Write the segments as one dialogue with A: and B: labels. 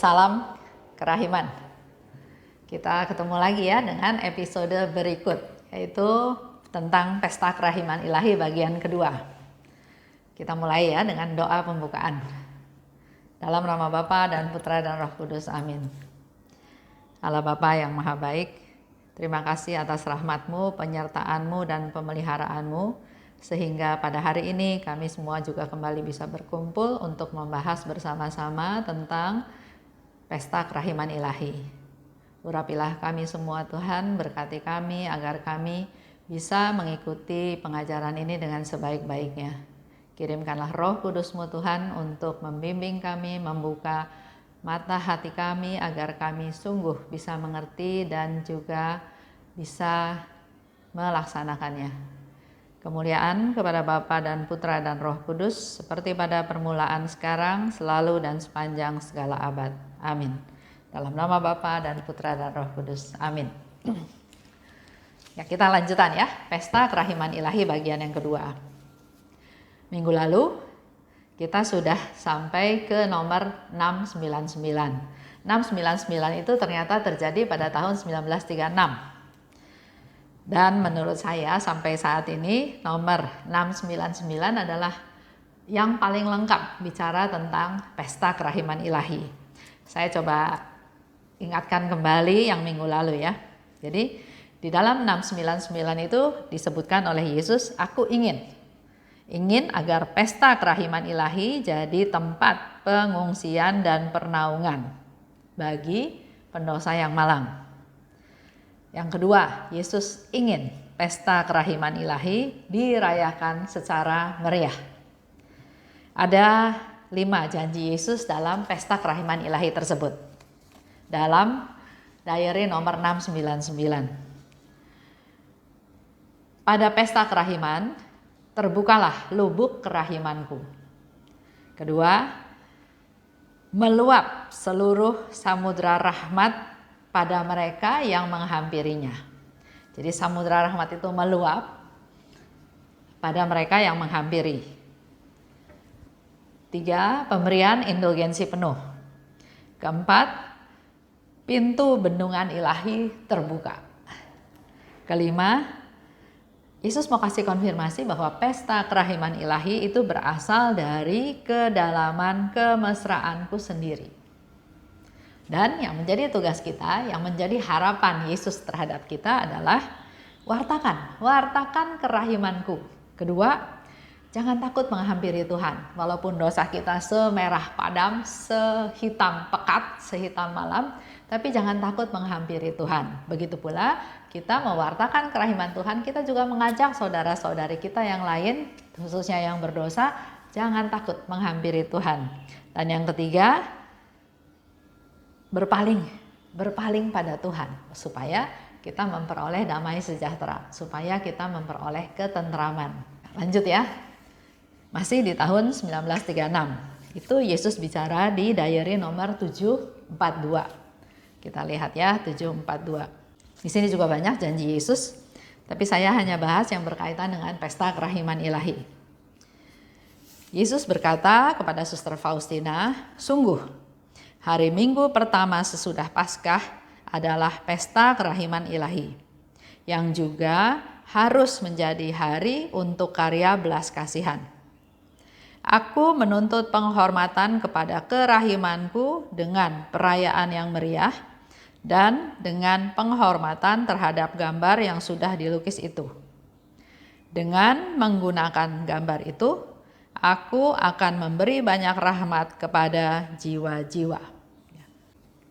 A: Salam kerahiman. Kita ketemu lagi ya dengan episode berikut, yaitu tentang pesta kerahiman ilahi bagian kedua. Kita mulai ya dengan doa pembukaan. Dalam nama Bapa dan Putra dan Roh Kudus, amin. Allah Bapa yang maha baik, terima kasih atas rahmat-Mu, penyertaan-Mu dan pemeliharaanmu, sehingga pada hari ini kami semua juga kembali bisa berkumpul untuk membahas bersama-sama tentang pesta kerahiman ilahi. Urapilah kami semua Tuhan, berkati kami agar kami bisa mengikuti pengajaran ini dengan sebaik-baiknya. Kirimkanlah Roh Kudus-Mu Tuhan untuk membimbing kami, membuka mata hati kami agar kami sungguh bisa mengerti dan juga bisa melaksanakannya. Kemuliaan kepada Bapa dan Putra dan Roh Kudus, seperti pada permulaan, sekarang, selalu dan sepanjang segala abad. Amin. Dalam nama Bapa dan Putra dan Roh Kudus. Amin. Ya, kita lanjutan ya, pesta kerahiman ilahi bagian yang kedua. Minggu lalu kita sudah sampai ke nomor 699. 699 itu ternyata terjadi pada tahun 1936. Dan menurut saya sampai saat ini nomor 699 adalah yang paling lengkap bicara tentang pesta kerahiman ilahi. Saya coba ingatkan kembali yang minggu lalu ya. Jadi di dalam 699 itu disebutkan oleh Yesus, aku ingin agar pesta kerahiman ilahi jadi tempat pengungsian dan pernaungan bagi pendosa yang malang. Yang kedua, Yesus ingin pesta kerahiman ilahi dirayakan secara meriah. Ada 5 janji Yesus dalam pesta kerahiman ilahi tersebut. Dalam diary nomor 699. Pada pesta kerahiman, terbukalah lubuk kerahimanku. Kedua, meluap seluruh samudra rahmat pada mereka yang menghampirinya. Jadi samudra rahmat itu meluap pada mereka yang menghampiri. 3, pemberian indulgensi penuh. Keempat, pintu bendungan ilahi terbuka. Kelima, Yesus mau kasih konfirmasi bahwa pesta kerahiman ilahi itu berasal dari kedalaman kemesraanku sendiri. Dan yang menjadi tugas kita, yang menjadi harapan Yesus terhadap kita adalah wartakan kerahimanku. Kedua, jangan takut menghampiri Tuhan. Walaupun dosa kita semerah padam, sehitam pekat, sehitam malam, tapi jangan takut menghampiri Tuhan. Begitu pula kita mewartakan kerahiman Tuhan, kita juga mengajak saudara-saudari kita yang lain, khususnya yang berdosa, jangan takut menghampiri Tuhan. Dan yang ketiga, berpaling pada Tuhan, supaya kita memperoleh damai sejahtera, supaya kita memperoleh ketentraman. Lanjut ya, masih di tahun 1936. Itu Yesus bicara di diary nomor 742. Kita lihat ya, 742. Di sini juga banyak janji Yesus, tapi saya hanya bahas yang berkaitan dengan pesta kerahiman ilahi. Yesus berkata kepada Suster Faustina, sungguh hari Minggu pertama sesudah Paskah adalah pesta kerahiman ilahi, yang juga harus menjadi hari untuk karya belas kasihan. Aku menuntut penghormatan kepada kerahimanku dengan perayaan yang meriah dan dengan penghormatan terhadap gambar yang sudah dilukis itu. Dengan menggunakan gambar itu, aku akan memberi banyak rahmat kepada jiwa-jiwa.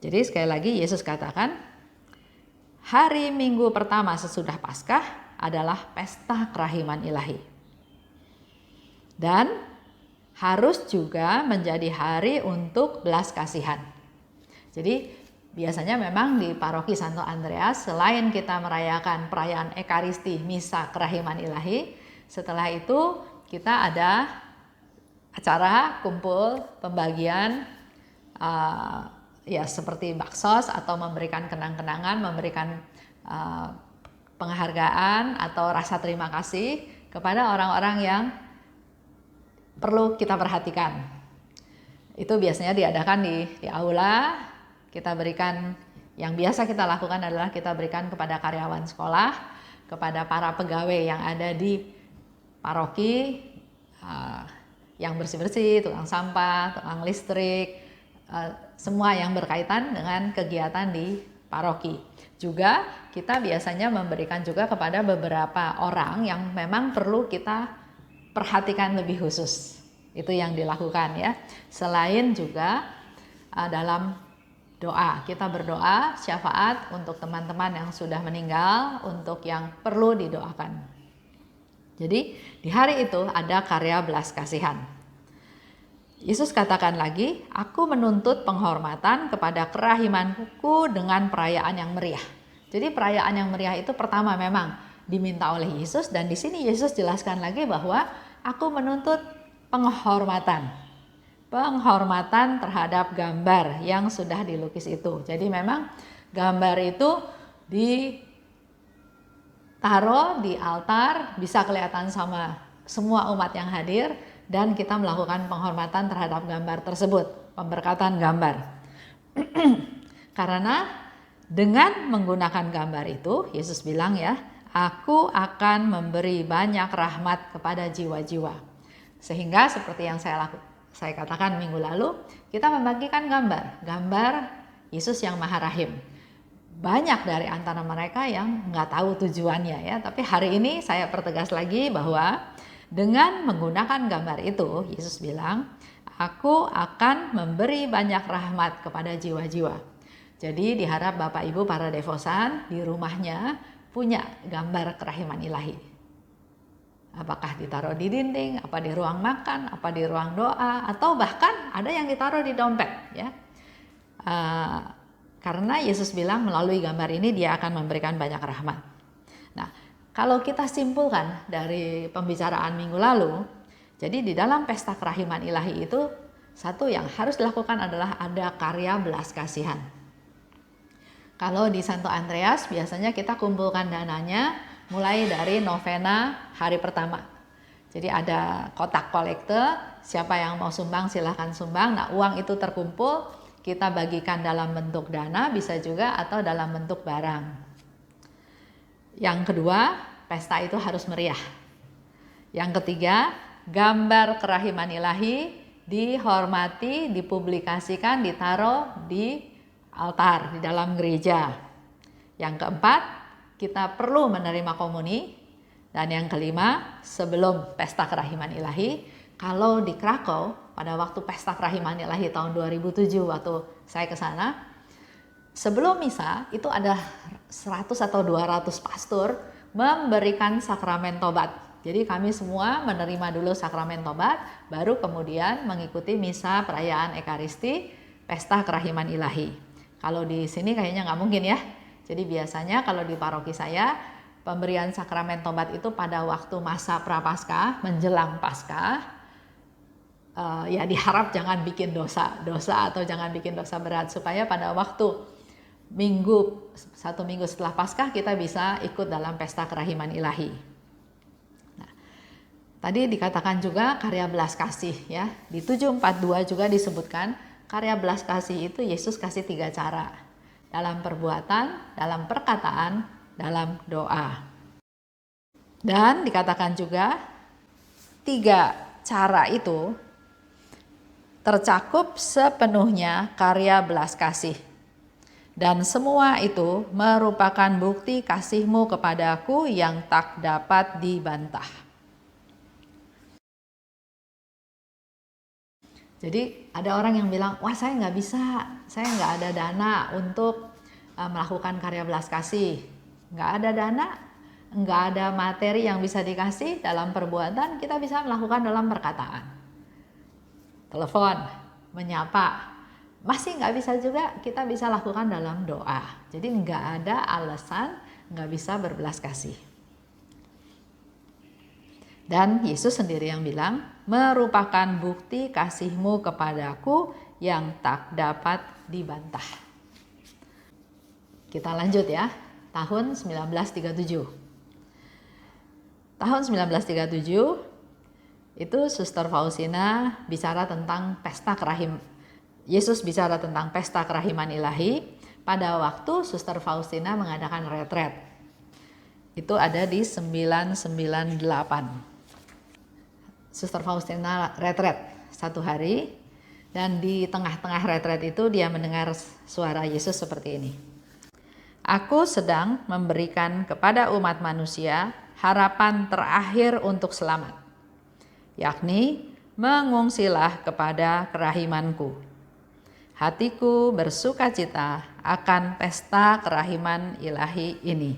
A: Jadi sekali lagi Yesus katakan, hari Minggu pertama sesudah Paskah adalah pesta kerahiman ilahi. Dan harus juga menjadi hari untuk belas kasihan. Jadi biasanya memang di Paroki Santo Andreas, selain kita merayakan perayaan Ekaristi, Misa Kerahiman Ilahi, setelah itu kita ada acara kumpul pembagian ya seperti baksos atau memberikan kenang-kenangan, memberikan penghargaan atau rasa terima kasih kepada orang-orang yang perlu kita perhatikan. Itu biasanya diadakan di aula kita berikan, yang biasa kita lakukan adalah kita berikan kepada karyawan sekolah, kepada para pegawai yang ada di paroki, yang bersih-bersih, tukang sampah, tukang listrik, semua yang berkaitan dengan kegiatan di paroki. Juga kita biasanya memberikan juga kepada beberapa orang yang memang perlu kita perhatikan lebih khusus. Itu yang dilakukan ya. Selain juga dalam doa, kita berdoa syafaat untuk teman-teman yang sudah meninggal, untuk yang perlu didoakan. Jadi di hari itu ada karya belas kasihan. Yesus katakan lagi, aku menuntut penghormatan kepada kerahimanku dengan perayaan yang meriah. Jadi perayaan yang meriah itu pertama memang diminta oleh Yesus, dan di sini Yesus jelaskan lagi bahwa aku menuntut penghormatan terhadap gambar yang sudah dilukis itu. Jadi memang gambar itu ditaruh di altar, bisa kelihatan sama semua umat yang hadir, dan kita melakukan penghormatan terhadap gambar tersebut, pemberkatan gambar. Karena dengan menggunakan gambar itu, Yesus bilang ya, aku akan memberi banyak rahmat kepada jiwa-jiwa. Sehingga seperti yang saya katakan minggu lalu, kita membagikan gambar Yesus yang Maha Rahim. Banyak dari antara mereka yang nggak tahu tujuannya ya, tapi hari ini saya pertegas lagi bahwa dengan menggunakan gambar itu, Yesus bilang, aku akan memberi banyak rahmat kepada jiwa-jiwa. Jadi diharap Bapak Ibu para devosan di rumahnya punya gambar kerahiman ilahi. Apakah ditaruh di dinding, apa di ruang makan, apa di ruang doa, atau bahkan ada yang ditaruh di dompet ya. Karena Yesus bilang melalui gambar ini dia akan memberikan banyak rahmat. Nah, kalau kita simpulkan dari pembicaraan minggu lalu, jadi di dalam pesta kerahiman ilahi itu satu yang harus dilakukan adalah ada karya belas kasihan. Kalau di Santo Andreas biasanya kita kumpulkan dananya mulai dari novena hari pertama. Jadi ada kotak kolekte, siapa yang mau sumbang silahkan sumbang. Nah, uang itu terkumpul, kita bagikan dalam bentuk dana, bisa juga atau dalam bentuk barang. Yang kedua, pesta itu harus meriah. Yang ketiga, gambar kerahiman ilahi dihormati, dipublikasikan, ditaruh di altar di dalam gereja. Yang keempat, kita perlu menerima komuni. Dan yang kelima, sebelum pesta kerahiman ilahi, kalau di Krakow pada waktu pesta kerahiman ilahi tahun 2007 waktu saya ke sana, sebelum misa itu ada 100 atau 200 pastor memberikan sakramen tobat. Jadi kami semua menerima dulu sakramen tobat, baru kemudian mengikuti misa perayaan Ekaristi pesta kerahiman ilahi. Kalau di sini kayaknya nggak mungkin ya. Jadi biasanya kalau di paroki saya, pemberian sakramen tobat itu pada waktu masa prapaskah, menjelang Paskah. Ya diharap jangan bikin dosa atau jangan bikin dosa berat, supaya pada waktu satu minggu setelah Paskah kita bisa ikut dalam pesta kerahiman ilahi. Nah, tadi dikatakan juga karya belas kasih ya. Di 742 juga disebutkan karya belas kasih itu Yesus kasih 3 cara. Dalam perbuatan, dalam perkataan, dalam doa. Dan dikatakan juga 3 cara itu tercakup sepenuhnya karya belas kasih. Dan semua itu merupakan bukti kasih-Mu kepadaku yang tak dapat dibantah. Jadi ada orang yang bilang, wah saya nggak bisa, saya nggak ada dana untuk melakukan karya belas kasih. Nggak ada dana, nggak ada materi yang bisa dikasih dalam perbuatan, kita bisa melakukan dalam perkataan. Telepon, menyapa, masih nggak bisa juga, kita bisa lakukan dalam doa. Jadi nggak ada alasan nggak bisa berbelas kasih. Dan Yesus sendiri yang bilang, merupakan bukti kasih-Mu kepadaku yang tak dapat dibantah. Kita lanjut ya, tahun 1937. Tahun 1937 itu Suster Faustina bicara tentang pesta Yesus bicara tentang pesta kerahiman ilahi pada waktu Suster Faustina mengadakan retret. Itu ada di 998. Suster Faustina retret 1 hari, dan di tengah-tengah retret itu dia mendengar suara Yesus seperti ini. Aku sedang memberikan kepada umat manusia harapan terakhir untuk selamat, yakni mengungsilah kepada kerahimanku. Hatiku bersukacita akan pesta kerahiman ilahi ini.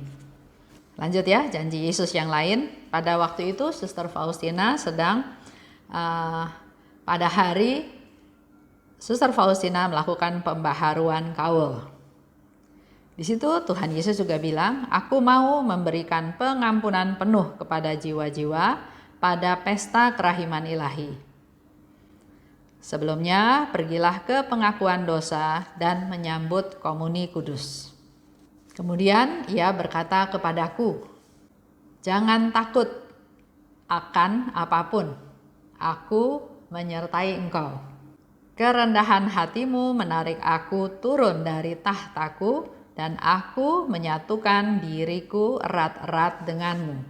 A: Lanjut ya, janji Yesus yang lain. Pada waktu itu Suster Faustina sedang pada hari Suster Faustina melakukan pembaharuan kaul. Di situ Tuhan Yesus juga bilang, aku mau memberikan pengampunan penuh kepada jiwa-jiwa pada pesta kerahiman ilahi. Sebelumnya, pergilah ke pengakuan dosa dan menyambut komuni kudus. Kemudian ia berkata kepadaku, jangan takut akan apapun, aku menyertai engkau. Kerendahan hatimu menarik aku turun dari tahtaku dan aku menyatukan diriku erat-erat denganmu.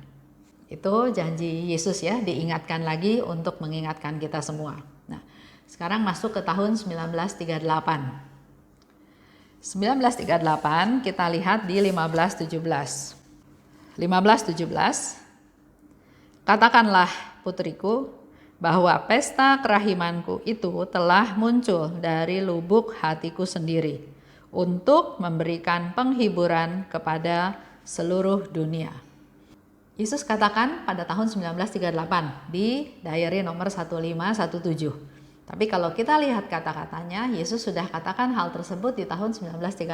A: Itu janji Yesus ya, diingatkan lagi untuk mengingatkan kita semua. Nah, sekarang masuk ke tahun 1938. 1938 kita lihat di 1517. 1517, katakanlah putriku bahwa pesta kerahimanku itu telah muncul dari lubuk hatiku sendiri untuk memberikan penghiburan kepada seluruh dunia. Yesus katakan pada tahun 1938 di diary nomor 1517. Tapi kalau kita lihat kata-katanya, Yesus sudah katakan hal tersebut di tahun 1936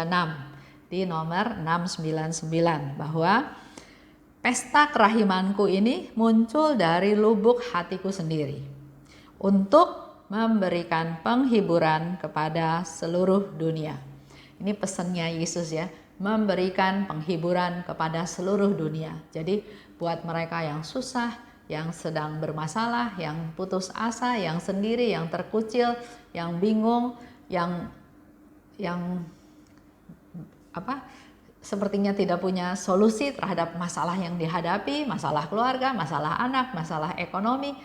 A: di nomor 699 bahwa pesta kerahimanku ini muncul dari lubuk hatiku sendiri untuk memberikan penghiburan kepada seluruh dunia. Ini pesannya Yesus ya, memberikan penghiburan kepada seluruh dunia. Jadi buat mereka yang susah, yang sedang bermasalah, yang putus asa, yang sendiri, yang terkucil, yang bingung, yang sepertinya tidak punya solusi terhadap masalah yang dihadapi, masalah keluarga, masalah anak, masalah ekonomi,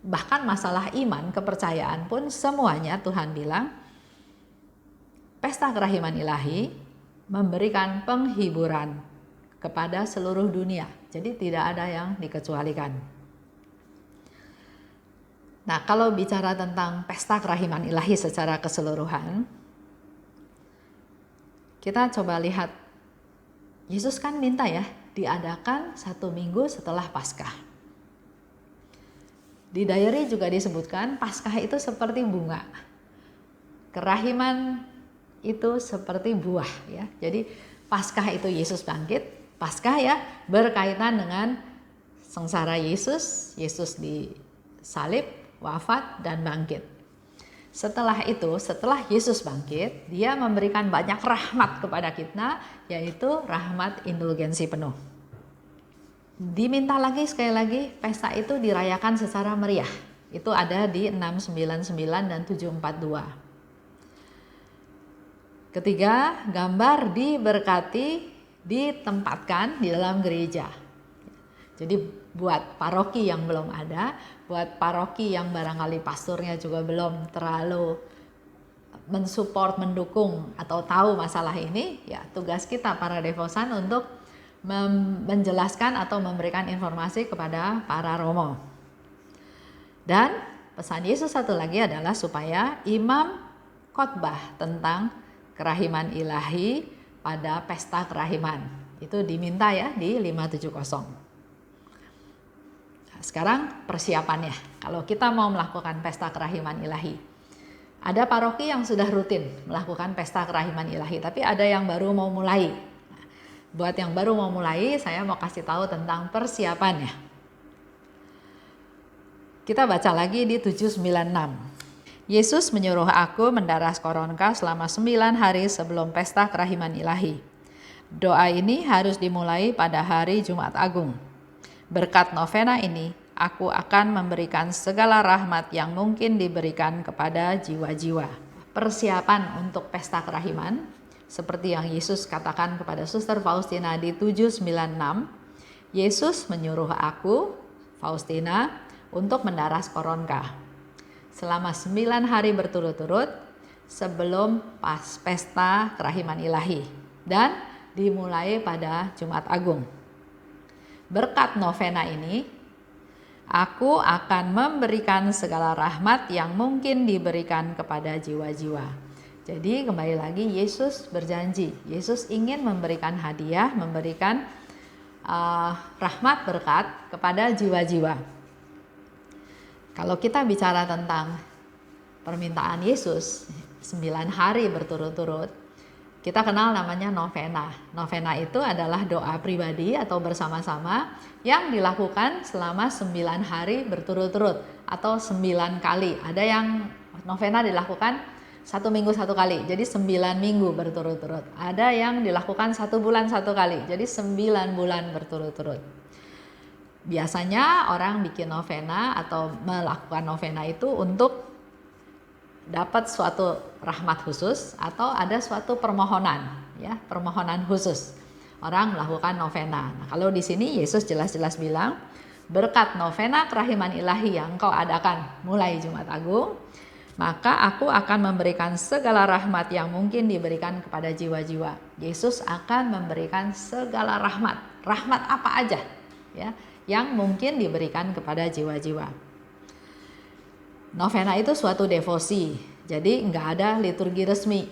A: bahkan masalah iman, kepercayaan pun semuanya Tuhan bilang, pesta kerahiman ilahi memberikan penghiburan kepada seluruh dunia. Jadi tidak ada yang dikecualikan. Nah, kalau bicara tentang pesta kerahiman ilahi secara keseluruhan, kita coba lihat, Yesus kan minta ya, diadakan 1 minggu setelah Paskah. Di diary juga disebutkan, Paskah itu seperti bunga, kerahiman itu seperti buah ya. Jadi Paskah itu Yesus bangkit, Paskah ya berkaitan dengan sengsara Yesus, Yesus disalib, wafat dan bangkit. Setelah itu, setelah Yesus bangkit, dia memberikan banyak rahmat kepada kita, yaitu rahmat indulgensi penuh. Diminta lagi sekali lagi, pesta itu dirayakan secara meriah. Itu ada di 699 dan 742. Ketiga, gambar diberkati, ditempatkan di dalam gereja. Jadi buat paroki yang belum ada, buat paroki yang barangkali pastornya juga belum terlalu mensupport, mendukung atau tahu masalah ini, ya tugas kita para devosan untuk menjelaskan atau memberikan informasi kepada para romo. Dan pesan Yesus satu lagi adalah supaya imam khotbah tentang kerahiman ilahi pada pesta kerahiman. Itu diminta ya di 570. Sekarang persiapannya, kalau kita mau melakukan pesta kerahiman ilahi. Ada paroki yang sudah rutin melakukan pesta kerahiman ilahi, tapi ada yang baru mau mulai. Nah, buat yang baru mau mulai, saya mau kasih tahu tentang persiapannya. Kita baca lagi di 796. Yesus menyuruh aku mendaras koronka selama 9 hari sebelum pesta kerahiman ilahi. Doa ini harus dimulai pada hari Jumat Agung. Berkat novena ini, aku akan memberikan segala rahmat yang mungkin diberikan kepada jiwa-jiwa. persiapan untuk pesta kerahiman, seperti yang Yesus katakan kepada Suster Faustina di 796, Yesus menyuruh aku, Faustina, untuk mendaras koronka selama 9 hari berturut-turut sebelum pesta kerahiman ilahi dan dimulai pada Jumat Agung. Berkat novena ini, aku akan memberikan segala rahmat yang mungkin diberikan kepada jiwa-jiwa. Jadi kembali lagi Yesus berjanji, Yesus ingin memberikan hadiah, memberikan rahmat berkat kepada jiwa-jiwa. Kalau kita bicara tentang permintaan Yesus 9 hari berturut-turut, kita kenal namanya novena. Novena itu adalah doa pribadi atau bersama-sama yang dilakukan selama 9 hari berturut-turut atau 9 kali. Ada yang novena dilakukan 1 minggu 1 kali, jadi 9 minggu berturut-turut. Ada yang dilakukan 1 bulan 1 kali, jadi 9 bulan berturut-turut. Biasanya orang bikin novena atau melakukan novena itu untuk dapat suatu rahmat khusus atau ada suatu permohonan, ya, permohonan khusus. Orang melakukan novena. Nah, kalau di sini Yesus jelas-jelas bilang, berkat novena kerahiman ilahi yang engkau adakan mulai Jumat Agung, maka aku akan memberikan segala rahmat yang mungkin diberikan kepada jiwa-jiwa. Yesus akan memberikan segala rahmat. Rahmat apa aja, ya, yang mungkin diberikan kepada jiwa-jiwa. Novena itu suatu devosi, jadi nggak ada liturgi resmi,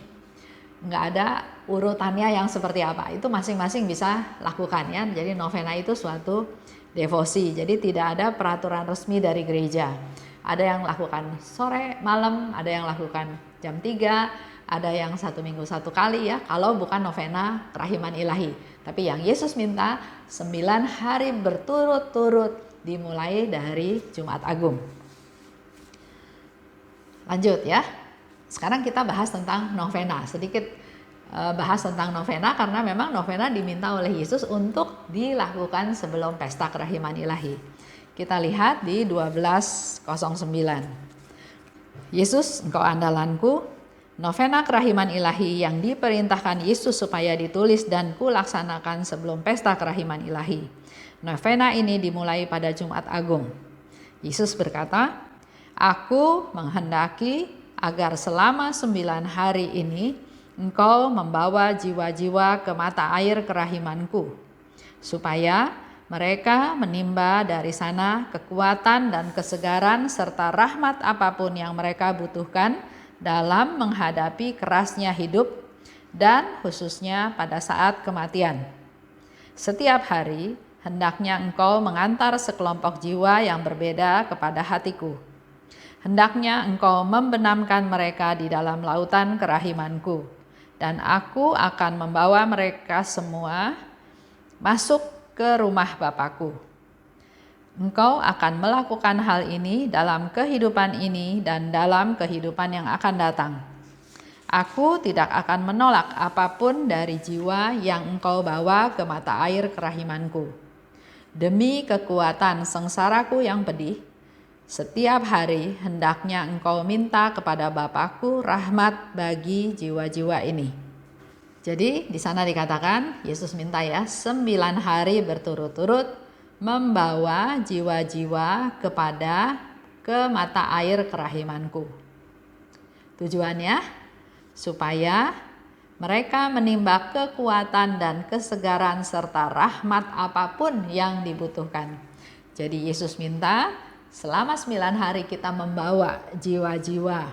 A: nggak ada urutannya yang seperti apa, itu masing-masing bisa lakukan, ya. Jadi novena itu suatu devosi, jadi tidak ada peraturan resmi dari gereja. Ada yang lakukan sore, malam, ada yang lakukan jam 3, ada yang 1 minggu 1 kali, ya, kalau bukan novena kerahiman ilahi. Tapi yang Yesus minta 9 hari berturut-turut dimulai dari Jumat Agung. Lanjut, ya. Sekarang kita bahas tentang novena. Sedikit bahas tentang novena karena memang novena diminta oleh Yesus untuk dilakukan sebelum pesta kerahiman ilahi. Kita lihat di 12:09. Yesus, engkau andalanku, novena kerahiman ilahi yang diperintahkan Yesus supaya ditulis dan kulaksanakan sebelum pesta kerahiman ilahi. Novena ini dimulai pada Jumat Agung. Yesus berkata, aku menghendaki agar selama 9 hari ini engkau membawa jiwa-jiwa ke mata air kerahimanku, supaya mereka menimba dari sana kekuatan dan kesegaran serta rahmat apapun yang mereka butuhkan dalam menghadapi kerasnya hidup dan khususnya pada saat kematian. Setiap hari hendaknya engkau mengantar sekelompok jiwa yang berbeda kepada hatiku. Hendaknya engkau membenamkan mereka di dalam lautan kerahimanku, dan aku akan membawa mereka semua masuk ke rumah Bapakku. Engkau akan melakukan hal ini dalam kehidupan ini dan dalam kehidupan yang akan datang. Aku tidak akan menolak apapun dari jiwa yang engkau bawa ke mata air kerahimanku. Demi kekuatan sengsaraku yang pedih, setiap hari hendaknya engkau minta kepada Bapakku rahmat bagi jiwa-jiwa ini. Jadi di sana dikatakan Yesus minta, ya, 9 hari berturut-turut membawa jiwa-jiwa ke mata air kerahimanku. Tujuannya supaya mereka menimba kekuatan dan kesegaran serta rahmat apapun yang dibutuhkan. Jadi Yesus minta selama 9 hari kita membawa jiwa-jiwa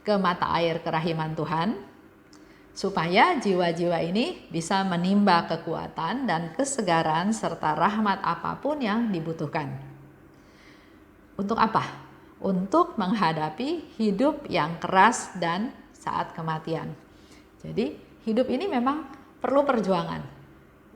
A: ke mata air kerahiman Tuhan, supaya jiwa-jiwa ini bisa menimba kekuatan dan kesegaran serta rahmat apapun yang dibutuhkan. Untuk apa? Untuk menghadapi hidup yang keras dan saat kematian. Jadi hidup ini memang perlu perjuangan,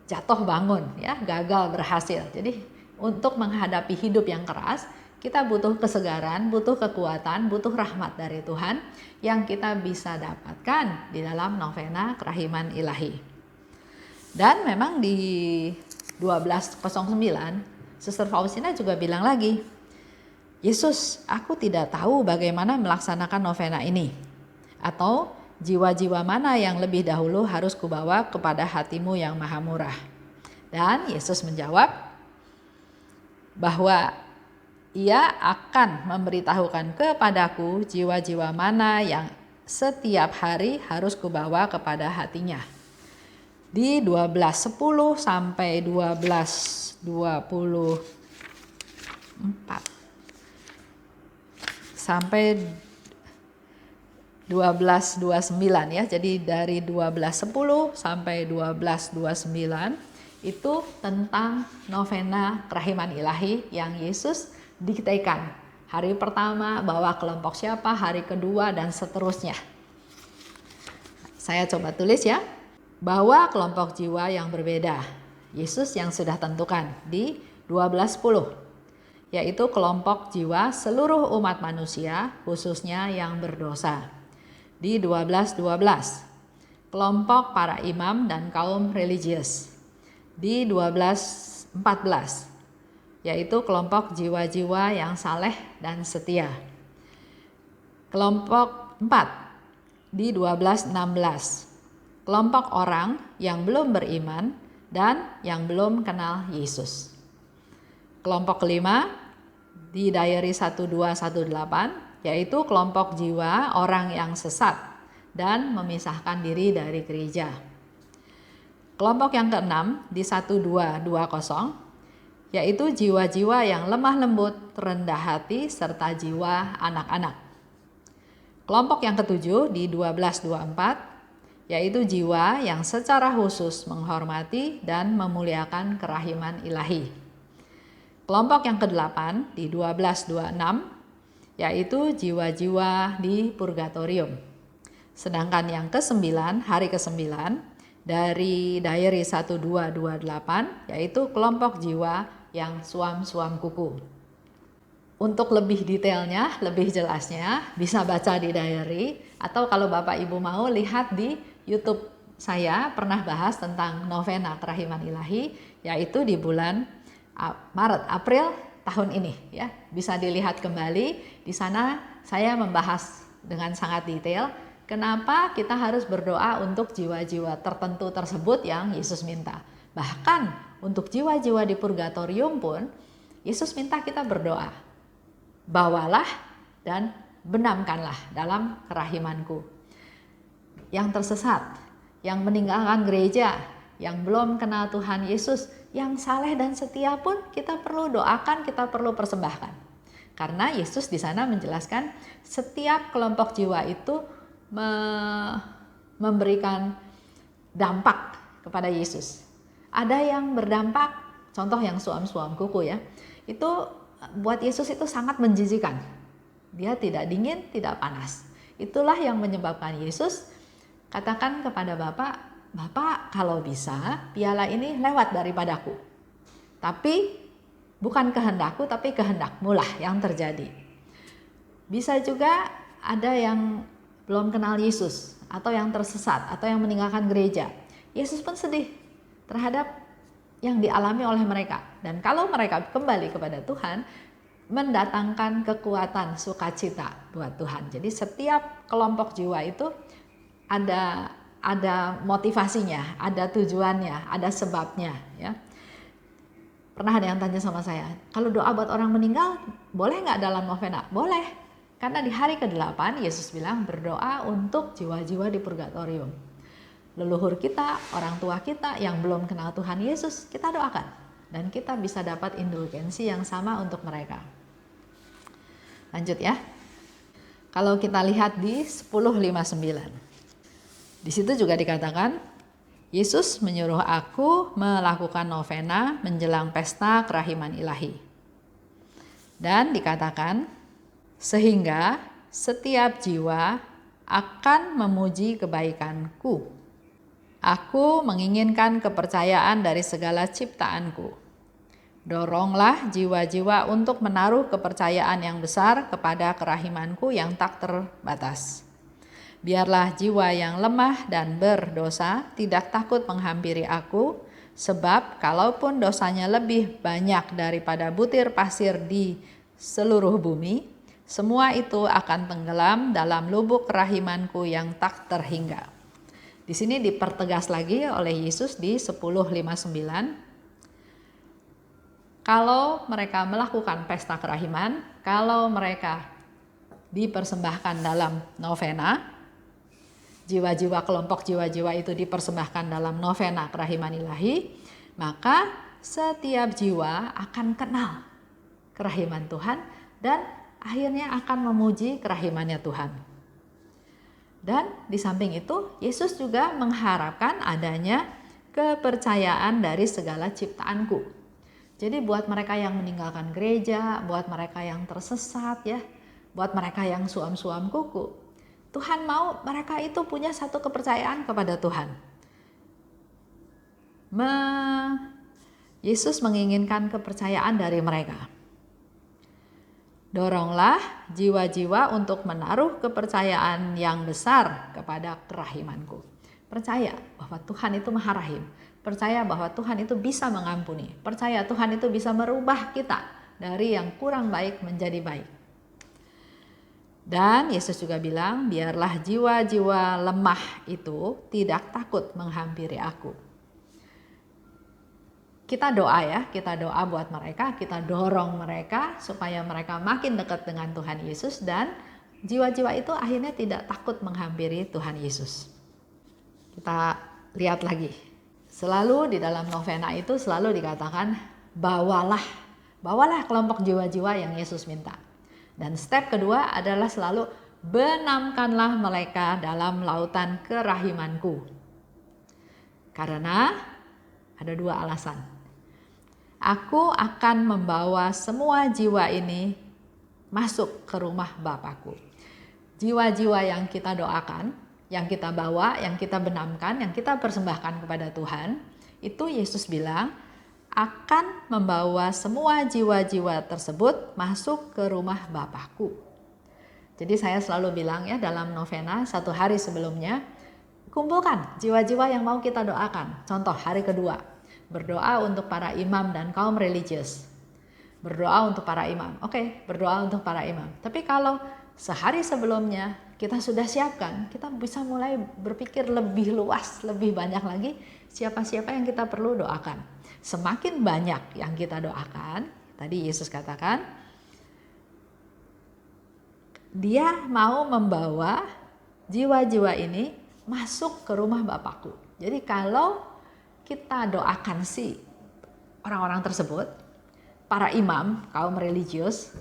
A: jatuh bangun, ya, gagal berhasil. Jadi untuk menghadapi hidup yang keras, kita butuh kesegaran, butuh kekuatan, butuh rahmat dari Tuhan yang kita bisa dapatkan di dalam novena kerahiman ilahi. Dan memang di 12:09, Suster Faustina juga bilang lagi, Yesus, aku tidak tahu bagaimana melaksanakan novena ini. Atau jiwa-jiwa mana yang lebih dahulu harus kubawa kepada hatimu yang maha murah? Dan Yesus menjawab bahwa ia akan memberitahukan kepadaku jiwa-jiwa mana yang setiap hari harus kubawa kepada hatinya. Di 12:10 sampai 12:24 sampai 12:29 ya. Jadi dari 12:10 sampai 12:29 itu tentang novena kerahiman ilahi yang Yesus diktaikan. Hari pertama bawa kelompok siapa, hari kedua dan seterusnya. Saya coba tulis ya. Bawa kelompok jiwa yang berbeda. Yesus yang sudah tentukan di 12:10. Yaitu kelompok jiwa seluruh umat manusia, khususnya yang berdosa. Di 12:12, kelompok para imam dan kaum religius. Di 12:14, yaitu kelompok jiwa-jiwa yang saleh dan setia. Kelompok 4 di 12:16, kelompok orang yang belum beriman dan yang belum kenal Yesus. Kelompok kelima di diary 1218, yaitu kelompok jiwa orang yang sesat dan memisahkan diri dari gereja. Kelompok yang keenam di 1220, yaitu jiwa-jiwa yang lemah lembut, rendah hati, serta jiwa anak-anak. Kelompok yang ketujuh di 1224, yaitu jiwa yang secara khusus menghormati dan memuliakan kerahiman ilahi. Kelompok yang ke-8 di 1226, yaitu jiwa-jiwa di purgatorium. Sedangkan yang ke-9, hari ke-9 dari diary 1228, yaitu kelompok jiwa yang suam-suam kuku. Untuk lebih detailnya, lebih jelasnya bisa baca di diary, atau kalau Bapak Ibu mau lihat di YouTube saya pernah bahas tentang novena kerahiman ilahi, yaitu di bulan Maret, April tahun ini ya. Bisa dilihat kembali, di sana saya membahas dengan sangat detail kenapa kita harus berdoa untuk jiwa-jiwa tertentu tersebut yang Yesus minta. Bahkan untuk jiwa-jiwa di purgatorium pun Yesus minta kita berdoa. Bawalah dan benamkanlah dalam kerahimanku. Yang tersesat, yang meninggalkan gereja, yang belum kenal Tuhan Yesus, yang saleh dan setia pun kita perlu doakan, kita perlu persembahkan. Karena Yesus di sana menjelaskan setiap kelompok jiwa itu memberikan dampak kepada Yesus. Ada yang berdampak, contoh yang suam-suam kuku ya, itu buat Yesus itu sangat menjijikan. Dia tidak dingin, tidak panas. Itulah yang menyebabkan Yesus katakan kepada Bapak, Bapak kalau bisa piala ini lewat daripadaku. Tapi bukan kehendakku, tapi kehendakmu lah yang terjadi. Bisa juga ada yang belum kenal Yesus, atau yang tersesat, atau yang meninggalkan gereja. Yesus pun sedih terhadap yang dialami oleh mereka. Dan kalau mereka kembali kepada Tuhan, mendatangkan kekuatan sukacita buat Tuhan. Jadi setiap kelompok jiwa itu ada motivasinya, ada tujuannya, ada sebabnya ya. Pernah ada yang tanya sama saya, kalau doa buat orang meninggal boleh nggak dalam novena? Boleh, karena di hari ke-8 Yesus bilang berdoa untuk jiwa-jiwa di purgatorium. Leluhur kita, orang tua kita yang belum kenal Tuhan Yesus, kita doakan. Dan kita bisa dapat indulgensi yang sama untuk mereka. Lanjut ya. Kalau kita lihat di 10:59. Di situ juga dikatakan, Yesus menyuruh aku melakukan novena menjelang pesta kerahiman ilahi. Dan dikatakan, sehingga setiap jiwa akan memuji kebaikanku. Aku menginginkan kepercayaan dari segala ciptaanku. Doronglah jiwa-jiwa untuk menaruh kepercayaan yang besar kepada kerahimanku yang tak terbatas. Biarlah jiwa yang lemah dan berdosa tidak takut menghampiri aku, sebab kalaupun dosanya lebih banyak daripada butir pasir di seluruh bumi, Semua itu akan tenggelam dalam lubuk kerahimanku yang tak terhingga. Di sini dipertegas lagi oleh Yesus di 10:59. Kalau mereka melakukan pesta kerahiman, kalau mereka dipersembahkan dalam novena, jiwa-jiwa, kelompok jiwa-jiwa itu dipersembahkan dalam novena kerahiman ilahi, maka setiap jiwa akan kenal kerahiman Tuhan dan akhirnya akan memuji kerahimannya Tuhan. Dan di samping itu, Yesus juga mengharapkan adanya kepercayaan dari segala ciptaanku. Jadi buat mereka yang meninggalkan gereja, buat mereka yang tersesat ya, buat mereka yang suam-suam kuku, Tuhan mau mereka itu punya satu kepercayaan kepada Tuhan. Yesus menginginkan kepercayaan dari mereka. Doronglah jiwa-jiwa untuk menaruh kepercayaan yang besar kepada kerahimanku. Percaya bahwa Tuhan itu Maha Rahim. Percaya bahwa Tuhan itu bisa mengampuni. Percaya Tuhan itu bisa merubah kita dari yang kurang baik menjadi baik. Dan Yesus juga bilang, biarlah jiwa-jiwa lemah itu tidak takut menghampiri aku. Kita doa ya, kita doa buat mereka, kita dorong mereka supaya mereka makin dekat dengan Tuhan Yesus dan jiwa-jiwa itu akhirnya tidak takut menghampiri Tuhan Yesus. Kita lihat lagi, selalu di dalam novena itu selalu dikatakan bawalah kelompok jiwa-jiwa yang Yesus minta. Dan step kedua adalah selalu benamkanlah mereka dalam lautan kerahimanku. Karena ada dua alasan. Aku akan membawa semua jiwa ini masuk ke rumah Bapakku. Jiwa-jiwa yang kita doakan, yang kita bawa, yang kita benamkan, yang kita persembahkan kepada Tuhan, itu Yesus bilang akan membawa semua jiwa-jiwa tersebut masuk ke rumah Bapakku. Jadi saya selalu bilang ya dalam novena 1 hari sebelumnya, kumpulkan jiwa-jiwa yang mau kita doakan. Contoh hari kedua, berdoa untuk para imam dan kaum religius. Berdoa untuk para imam. Oke, berdoa untuk para imam. Tapi kalau sehari sebelumnya kita sudah siapkan, kita bisa mulai berpikir lebih luas, lebih banyak lagi siapa-siapa yang kita perlu doakan. Semakin banyak yang kita doakan, tadi Yesus katakan, Dia mau membawa jiwa-jiwa ini masuk ke rumah Bapakku. Jadi kalau kita doakan si orang-orang tersebut, para imam, kaum religius,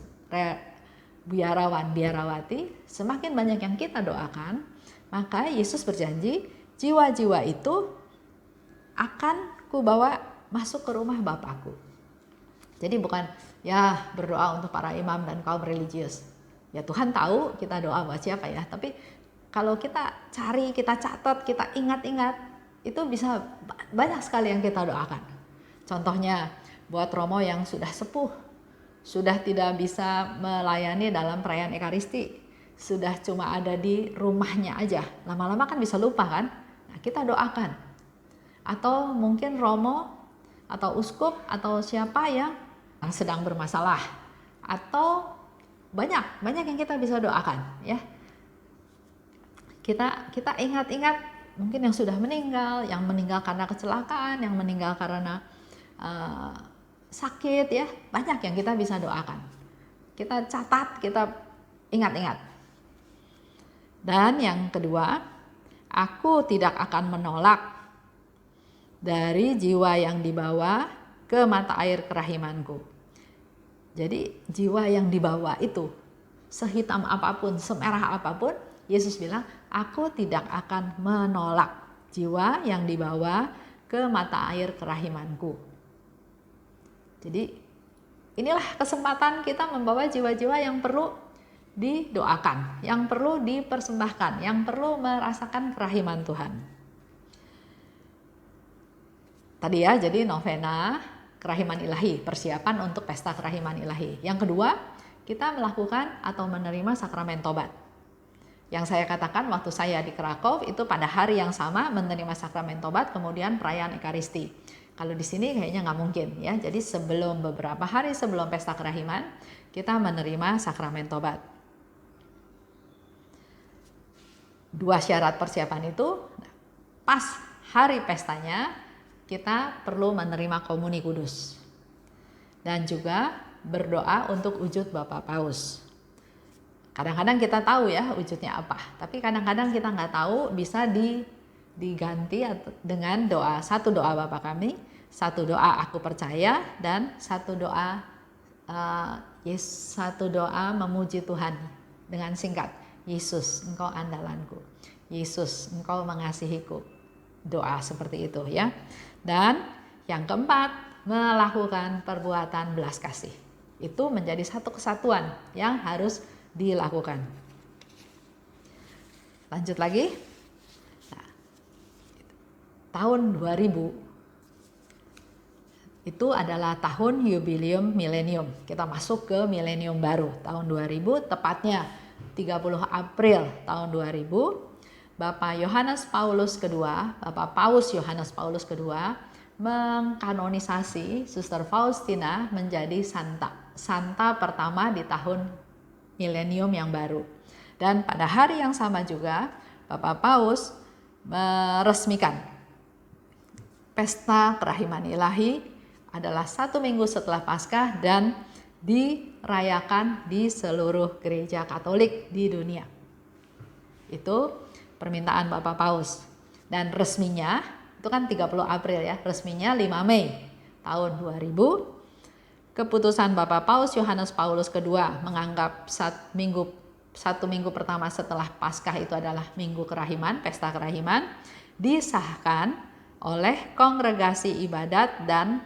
A: biarawan, biarawati, semakin banyak yang kita doakan, maka Yesus berjanji jiwa-jiwa itu akan kubawa masuk ke rumah Bapakku. Jadi bukan ya berdoa untuk para imam dan kaum religius. Ya Tuhan tahu kita doa buat siapa ya, tapi kalau kita cari, kita catat, kita ingat-ingat, itu bisa banyak sekali yang kita doakan. Contohnya buat Romo yang sudah sepuh, sudah tidak bisa melayani dalam perayaan Ekaristi, sudah cuma ada di rumahnya aja, lama-lama kan bisa lupa kan? Nah, kita doakan. Atau mungkin Romo atau uskup atau siapa yang sedang bermasalah, atau banyak yang kita bisa doakan ya. Kita ingat-ingat mungkin yang sudah meninggal, yang meninggal karena kecelakaan, yang meninggal karena sakit ya, banyak yang kita bisa doakan. Kita catat, kita ingat-ingat. Dan yang kedua, aku tidak akan menolak dari jiwa yang dibawa ke mata air kerahimanku. Jadi jiwa yang dibawa itu sehitam apapun, semerah apapun, Yesus bilang, aku tidak akan menolak jiwa yang dibawa ke mata air kerahimanku. Jadi inilah kesempatan kita membawa jiwa-jiwa yang perlu didoakan, yang perlu dipersembahkan, yang perlu merasakan kerahiman Tuhan. Tadi ya, jadi novena kerahiman ilahi, persiapan untuk pesta kerahiman ilahi. Yang kedua, kita melakukan atau menerima sakramen tobat. Yang saya katakan waktu saya di Krakow itu pada hari yang sama menerima sakramen tobat, kemudian perayaan Ekaristi. Kalau di sini kayaknya nggak mungkin ya. Jadi beberapa hari sebelum pesta kerahiman kita menerima sakramen tobat. dua syarat persiapan itu, pas hari pestanya kita perlu menerima komuni kudus dan juga berdoa untuk wujud Bapak Paus. Kadang-kadang kita tahu ya wujudnya apa, tapi kadang-kadang kita nggak tahu, bisa diganti dengan doa, satu doa Bapa kami, satu doa aku percaya, dan satu doa satu doa memuji Tuhan dengan singkat, Yesus Engkau andalanku, Yesus Engkau mengasihiku, doa seperti itu ya. Dan yang keempat, melakukan perbuatan belas kasih. Itu menjadi satu kesatuan yang harus dilakukan. Lanjut lagi. Nah, tahun 2000 itu adalah tahun jubileum milenium. Kita masuk ke milenium baru tahun 2000, tepatnya 30 April tahun 2000. Bapak Yohanes Paulus II, Bapak Paus Yohanes Paulus II mengkanonisasi Suster Faustina menjadi santa pertama di tahun milenium yang baru. Dan pada hari yang sama juga Bapak Paus meresmikan pesta kerahiman ilahi adalah 1 minggu setelah Paskah dan dirayakan di seluruh gereja Katolik di dunia. Itu permintaan Bapak Paus. Dan resminya, itu kan 30 April ya, resminya 5 Mei tahun 2000. Keputusan Bapak Paus Yohanes Paulus II menganggap 1 minggu pertama setelah Paskah itu adalah Minggu Kerahiman, Pesta Kerahiman, disahkan oleh Kongregasi Ibadat dan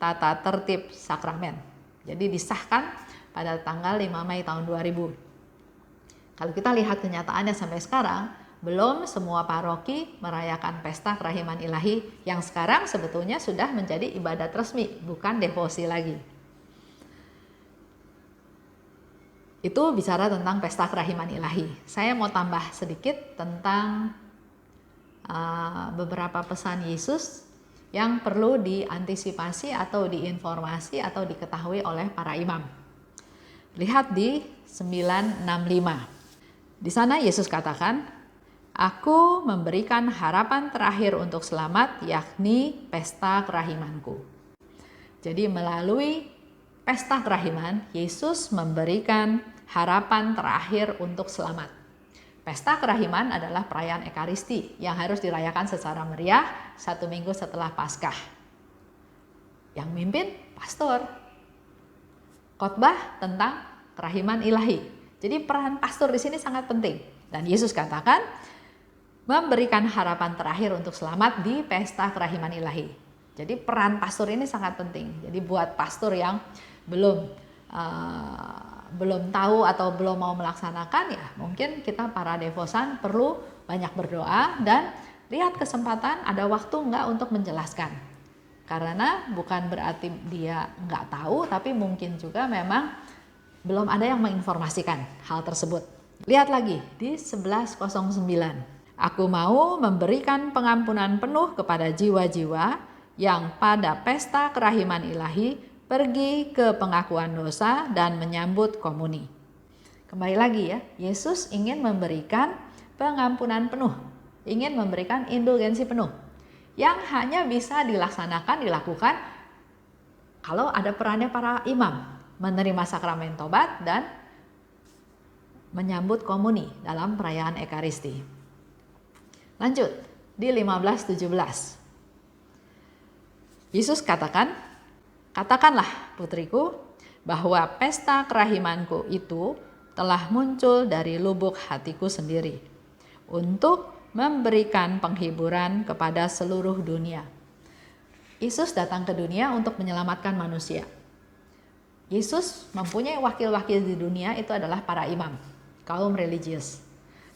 A: Tata Tertib Sakramen. Jadi disahkan pada tanggal 5 Mei tahun 2000. Kalau kita lihat kenyataannya sampai sekarang, belum semua paroki merayakan pesta kerahiman ilahi yang sekarang sebetulnya sudah menjadi ibadat resmi, bukan devosi lagi. Itu bicara tentang pesta kerahiman ilahi. Saya mau tambah sedikit tentang beberapa pesan Yesus yang perlu diantisipasi atau diinformasi atau diketahui oleh para imam. Lihat di 965. Di sana Yesus katakan, "Aku memberikan harapan terakhir untuk selamat, yakni pesta kerahimanku." Jadi melalui pesta kerahiman, Yesus memberikan harapan terakhir untuk selamat. Pesta kerahiman adalah perayaan Ekaristi yang harus dirayakan secara meriah 1 minggu setelah Paskah. Yang mimpin pastor. Khotbah tentang kerahiman ilahi. Jadi peran pastor di sini sangat penting. Dan Yesus katakan memberikan harapan terakhir untuk selamat di pesta kerahiman ilahi. Jadi peran pastor ini sangat penting. Jadi buat pastor yang belum tahu atau belum mau melaksanakan, ya mungkin kita para devosan perlu banyak berdoa dan lihat kesempatan ada waktu enggak untuk menjelaskan. Karena bukan berarti dia enggak tahu, tapi mungkin juga memang belum ada yang menginformasikan hal tersebut. Lihat lagi di 1109. "Aku mau memberikan pengampunan penuh kepada jiwa-jiwa yang pada pesta kerahiman ilahi pergi ke pengakuan dosa dan menyambut komuni." Kembali lagi ya, Yesus ingin memberikan pengampunan penuh, ingin memberikan indulgensi penuh yang hanya bisa dilakukan kalau ada perannya para imam, menerima sakramen tobat dan menyambut komuni dalam perayaan Ekaristi. Lanjut di 1517. Yesus katakan, "Katakanlah putriku bahwa pesta kerahimanku itu telah muncul dari lubuk hatiku sendiri untuk memberikan penghiburan kepada seluruh dunia." Yesus datang ke dunia untuk menyelamatkan manusia. Yesus mempunyai wakil-wakil di dunia, itu adalah para imam, kaum religius.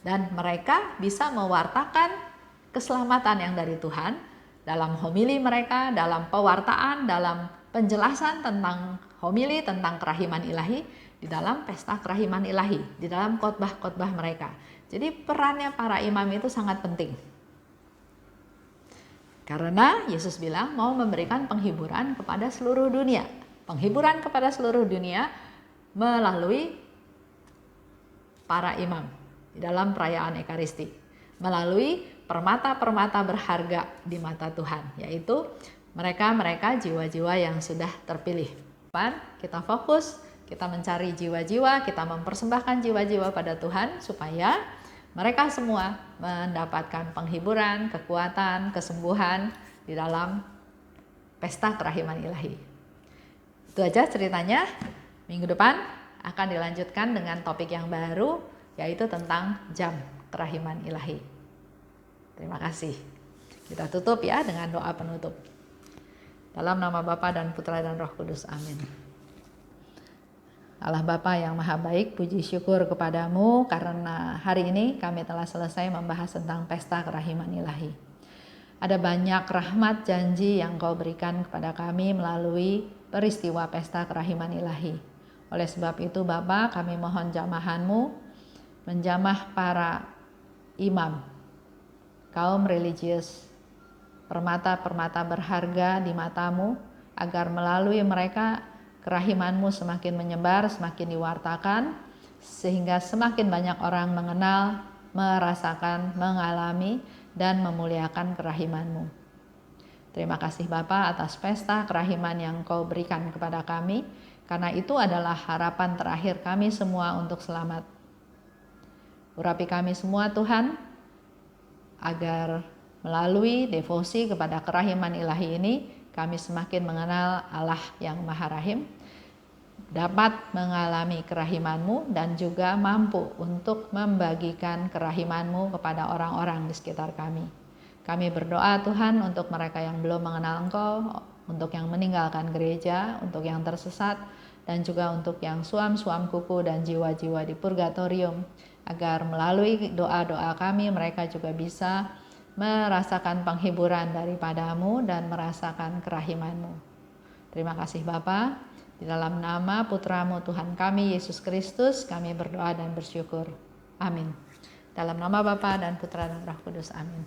A: Dan mereka bisa mewartakan keselamatan yang dari Tuhan dalam homili mereka, dalam pewartaan, dalam penjelasan tentang homili, tentang kerahiman ilahi, di dalam pesta kerahiman ilahi, di dalam khotbah-khotbah mereka. Jadi perannya para imam itu sangat penting. Karena Yesus bilang mau memberikan penghiburan kepada seluruh dunia. Penghiburan kepada seluruh dunia melalui para imam di dalam perayaan Ekaristi. melalui permata-permata berharga di mata Tuhan, yaitu mereka-mereka jiwa-jiwa yang sudah terpilih. Kita fokus, kita mencari jiwa-jiwa, kita mempersembahkan jiwa-jiwa pada Tuhan supaya mereka semua mendapatkan penghiburan, kekuatan, kesembuhan di dalam pesta kerahiman ilahi. Itu aja ceritanya. Minggu depan akan dilanjutkan dengan topik yang baru, yaitu tentang jam kerahiman ilahi. Terima kasih. Kita tutup ya dengan doa penutup. Dalam nama Bapa dan Putra dan Roh Kudus. Amin. Allah Bapa yang Maha Baik, puji syukur kepadamu karena hari ini kami telah selesai membahas tentang pesta kerahiman ilahi. Ada banyak rahmat janji yang Kau berikan kepada kami melalui peristiwa pesta kerahiman ilahi. Oleh sebab itu Bapa, kami mohon jamahan-Mu menjamah para imam, kaum religius, permata-permata berharga di mata-Mu, agar melalui mereka kerahiman-Mu semakin menyebar, semakin diwartakan, sehingga semakin banyak orang mengenal, merasakan, mengalami, dan memuliakan kerahiman-Mu. Terima kasih Bapa atas pesta kerahiman yang Kau berikan kepada kami, karena itu adalah harapan terakhir kami semua untuk selamat. Urapi kami semua Tuhan, agar melalui devosi kepada kerahiman ilahi ini, kami semakin mengenal Allah yang Maha Rahim, dapat mengalami kerahiman-Mu, dan juga mampu untuk membagikan kerahiman-Mu kepada orang-orang di sekitar kami. Kami berdoa Tuhan untuk mereka yang belum mengenal Engkau, untuk yang meninggalkan gereja, untuk yang tersesat, dan juga untuk yang suam-suam kuku dan jiwa-jiwa di purgatorium, agar melalui doa-doa kami mereka juga bisa merasakan penghiburan daripada-Mu dan merasakan kerahiman-Mu. Terima kasih Bapa. Di dalam nama Putra-Mu Tuhan kami Yesus Kristus kami berdoa dan bersyukur. Amin. Dalam nama Bapa dan Putra dan Roh Kudus. Amin.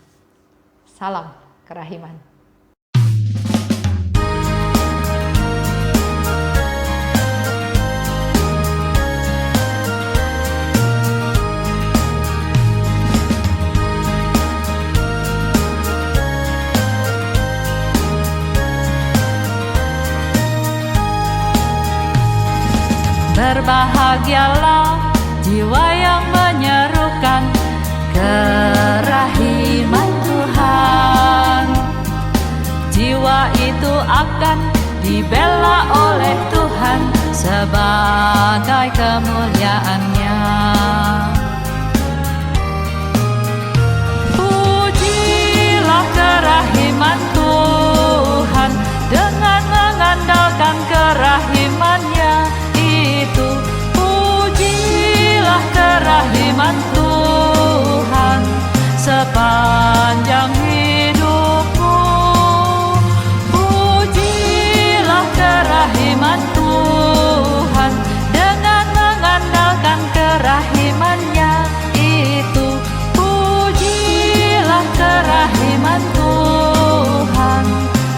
A: Salam kerahiman.
B: Berbahagialah jiwa yang menyerukan kerahiman Tuhan. Jiwa itu akan dibela oleh Tuhan sebagai kemuliaan-Nya. Pujilah kerahiman Tuhan dengan mengandalkan kerahiman-Nya. Itu pujilah kerahiman Tuhan sepanjang hidupmu. Pujilah kerahiman Tuhan dengan mengandalkan kerahiman-Nya. Itu pujilah kerahiman Tuhan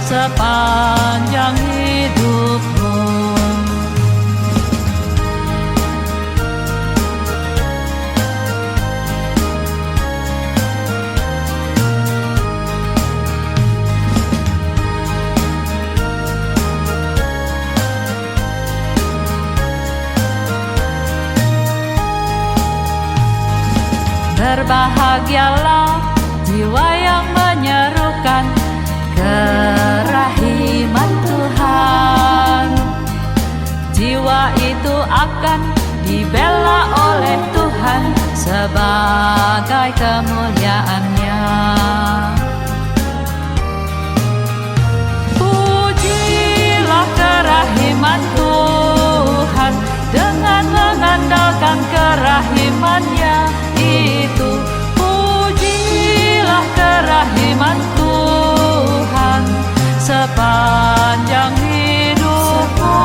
B: sepanjang hidupmu. Berbahagialah jiwa yang menyerukan kerahiman Tuhan. Jiwa itu akan dibela oleh Tuhan sebagai kemuliaan-Nya. Pujilah kerahiman Tuhan dengan mengandalkan kerahiman-Nya. Itu pujilah kerahiman Tuhan sepanjang hidupmu.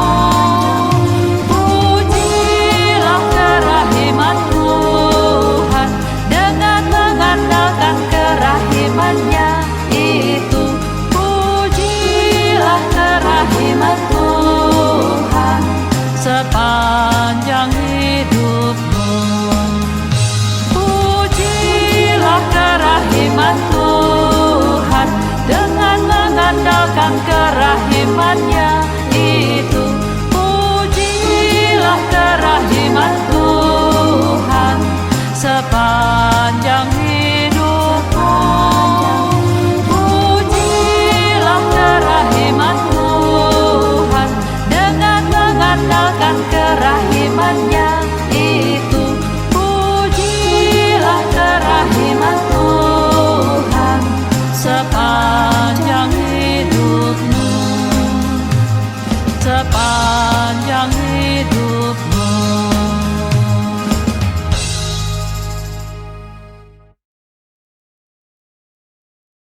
B: Pujilah kerahiman Tuhan dengan mengandalkan kerahiman-Nya. Itu pujilah kerahiman Tuhan sepanjang hidupmu. Pujilah kerahiman kerahimannya.